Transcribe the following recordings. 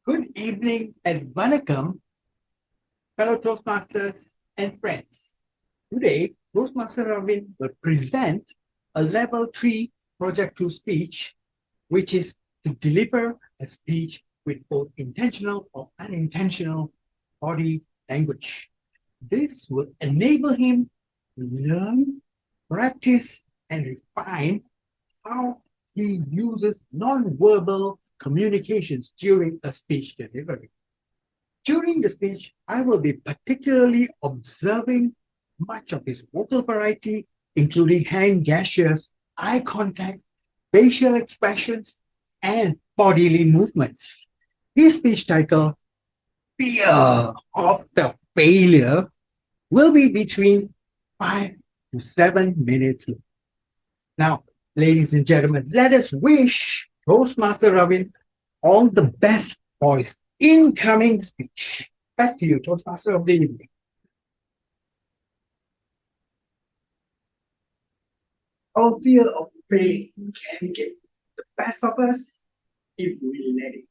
Good evening and vanakkam, fellow Toastmasters and friends. Today, Toastmaster Ravin will present a Level 3 Project 2 speech, which is to deliver a speech with both intentional or unintentional body language. This will enable him to learn, practice, and refine how he uses non-verbal communications during a speech delivery. During the speech, I will be particularly observing much of his vocal variety, including hand gestures, eye contact, facial expressions, and bodily movements. His speech title, Fear of the Failure, will be between 5 to 7 minutes long. Now, ladies and gentlemen, let us wish Toastmaster Ravin all the best for his incoming speech. Back to you, Toastmaster of the evening. Our fear of failing can get the best of us if we let it.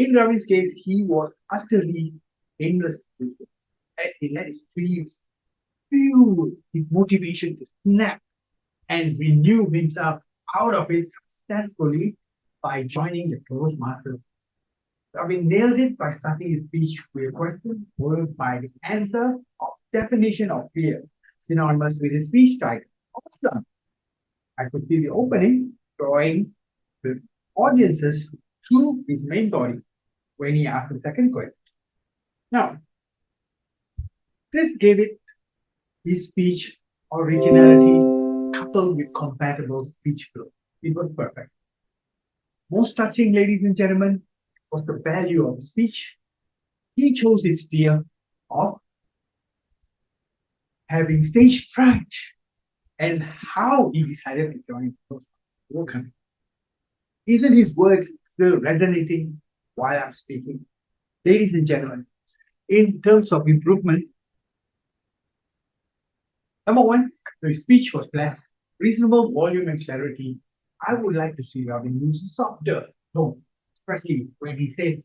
In Ravin's case, he was utterly aimless as he let his dreams fuel his motivation to snap and renew himself out of it successfully by joining the Toastmasters. Ravin nailed it by starting his speech with a question followed by the answer of definition of fear, synonymous with his speech title. Awesome. I could see the opening drawing the audiences to his main body when he asked the second question. Now, this gave it his speech originality coupled with compatible speech flow. It was perfect. Most touching, ladies and gentlemen, was the value of speech. He chose his fear of having stage fright and how he decided to join those countries. Isn't his words still resonating while I'm speaking? Ladies and gentlemen, in terms of improvement, number one, the speech was blessed, reasonable volume and clarity. I would like to see Ravin use a softer tone, especially when he says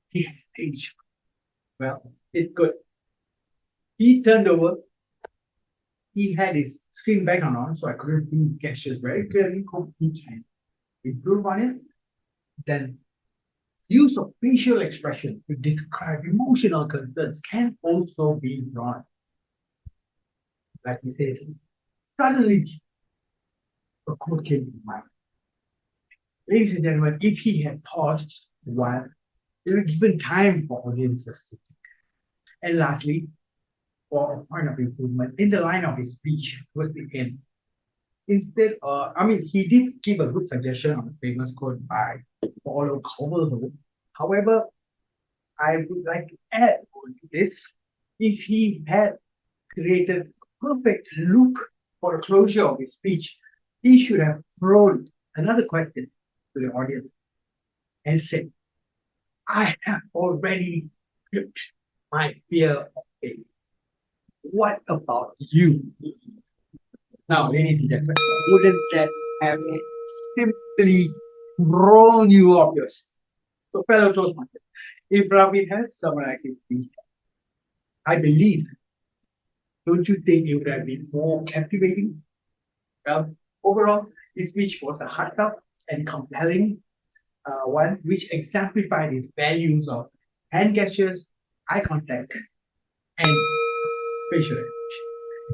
he has stage. Well, it's good. He turned over. He had his screen background on, so I couldn't see gestures very clearly. Hope he can improve on it. Then, use of facial expression to describe emotional concerns can also be drawn. Like he says, suddenly a quote came to mind. Ladies and gentlemen, if he had paused a while, there would given time for audiences to think. And lastly, for a point of improvement, in the line of his speech towards the end, instead, he did give a good suggestion on the famous quote by Paulo Coelho. However, I would like to add on to this, if he had created a perfect loop for the closure of his speech, he should have thrown another question to the audience and said, I have already flipped my fear of failure. What about you? Now, ladies and gentlemen, wouldn't that have simply thrown you off your seat? So, fellow Toastmasters, if Ravin had summarized his speech, I believe, don't you think it would have been more captivating? Well, overall, his speech was a heartfelt and compelling one, which exemplified his values of hand gestures, eye contact, and facial expression.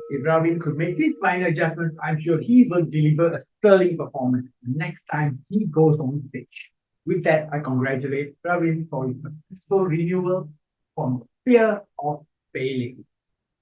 If Ravin could make these minor adjustments, I'm sure he will deliver a sterling performance next time he goes on stage. With that, I congratulate Ravin for his successful renewal from fear of failing.